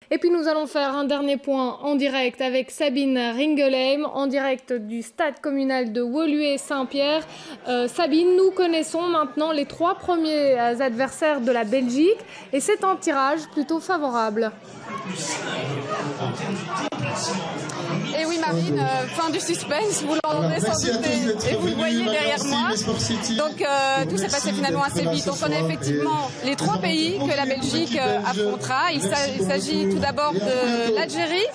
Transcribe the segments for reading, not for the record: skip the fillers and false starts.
Et puis nous allons faire un dernier point en direct avec Sabine Ringelheim, en direct du stade communal de Woluwe-Saint-Pierre. Sabine, nous connaissons maintenant les 3 premiers adversaires de la Belgique et c'est un tirage plutôt favorable. Et oui Marine, fin du suspense, vous l'entendez sans doute et vous le voyez derrière moi. Donc tout s'est passé finalement assez vite. On connaît effectivement les 3 pays que la Belgique affrontera. Il s'agit tout d'abord de l'Algérie,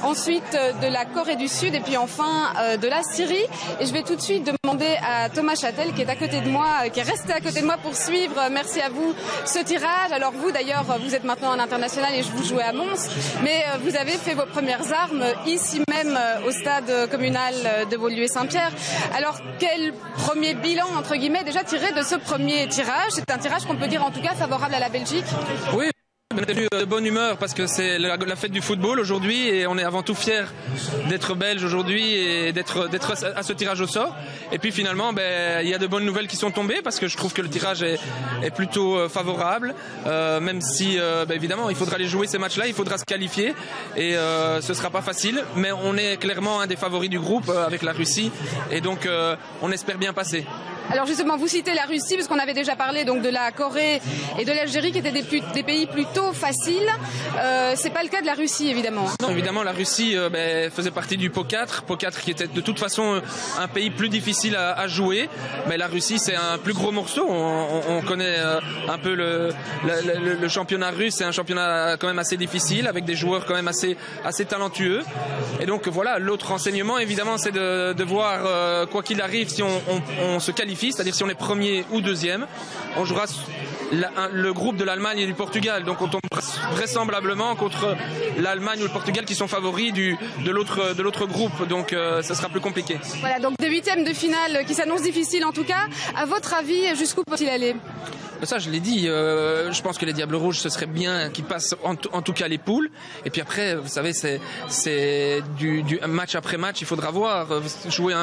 ensuite de la Corée du Sud et puis enfin de la Syrie. Et je vais tout de suite demander à Thomas Châtel qui est à côté de moi, qui est resté à côté de moi pour suivre, merci à vous, ce tirage. Alors vous d'ailleurs, vous êtes maintenant un international et vous jouez à Mons, mais vous avez fait vos premières armes ici même au stade communal de Woluwe-Saint-Pierre. Alors quel premier bilan entre guillemets déjà tiré de ce premier tirage? C'est un tirage qu'on peut dire en tout cas favorable à la Belgique. Oui. On est venu de bonne humeur parce que c'est la fête du football aujourd'hui et on est avant tout fiers d'être belges aujourd'hui et d'être à ce tirage au sort. Et puis finalement, il y a de bonnes nouvelles qui sont tombées parce que je trouve que le tirage est plutôt favorable, même si évidemment il faudra aller jouer ces matchs-là, il faudra se qualifier et ce sera pas facile, mais on est clairement un des favoris du groupe avec la Russie et donc on espère bien passer. Alors justement, vous citez la Russie, parce qu'on avait déjà parlé donc de la Corée et de l'Algérie qui étaient des pays plutôt faciles. C'est pas le cas de la Russie, évidemment. Non, évidemment, la Russie faisait partie du pot 4 qui était de toute façon un pays plus difficile à jouer. Mais la Russie, c'est un plus gros morceau. On connaît un peu le championnat russe, c'est un championnat quand même assez difficile, avec des joueurs quand même assez talentueux. Et donc voilà, l'autre renseignement, évidemment, c'est de voir, quoi qu'il arrive, si on se qualifie, c'est-à-dire si on est premier ou deuxième, on jouera le groupe de l'Allemagne et du Portugal. Donc on tombe vraisemblablement contre l'Allemagne ou le Portugal qui sont favoris de l'autre groupe. Donc ça sera plus compliqué. Voilà, donc des 8e de finale qui s'annoncent difficiles en tout cas. À votre avis, jusqu'où peut-il aller ? Ça, je l'ai dit, je pense que les Diables Rouges, ce serait bien qu'ils passent en tout cas les poules. Et puis après, vous savez, c'est du match après match, il faudra voir. Jouer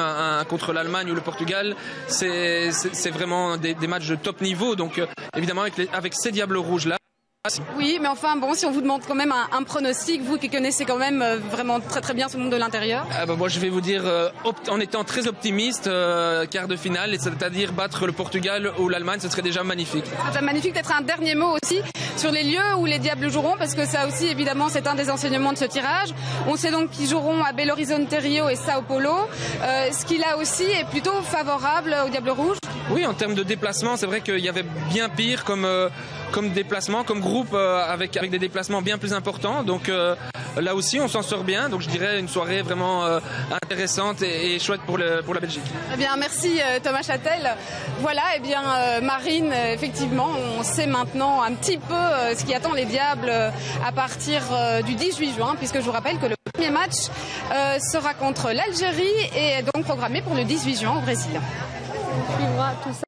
contre l'Allemagne ou le Portugal, c'est vraiment des matchs de top niveau. Donc évidemment, avec ces Diables Rouges-là, oui, mais enfin, bon, si on vous demande quand même un pronostic, vous qui connaissez quand même vraiment très très bien ce monde de l'intérieur. Moi, je vais vous dire, en étant très optimiste, quart de finale, c'est-à-dire battre le Portugal ou l'Allemagne, ce serait déjà magnifique. C'est déjà magnifique. Peut-être un dernier mot aussi sur les lieux où les Diables joueront, parce que ça aussi, évidemment, c'est un des enseignements de ce tirage. On sait donc qu'ils joueront à Belo Horizonte, Rio et Sao Paulo, ce qui là aussi est plutôt favorable aux Diables Rouges. Oui, en termes de déplacement, c'est vrai qu'il y avait bien pire comme déplacement, comme groupe avec des déplacements bien plus importants. Donc là aussi, on s'en sort bien. Donc je dirais une soirée vraiment intéressante et chouette pour la Belgique. Eh bien, merci Thomas Châtel. Voilà, eh bien Marine, effectivement, on sait maintenant un petit peu ce qui attend les Diables à partir du 18 juin, puisque je vous rappelle que le premier match sera contre l'Algérie et est donc programmé pour le 18 juin au Brésil. On suivra tout ça.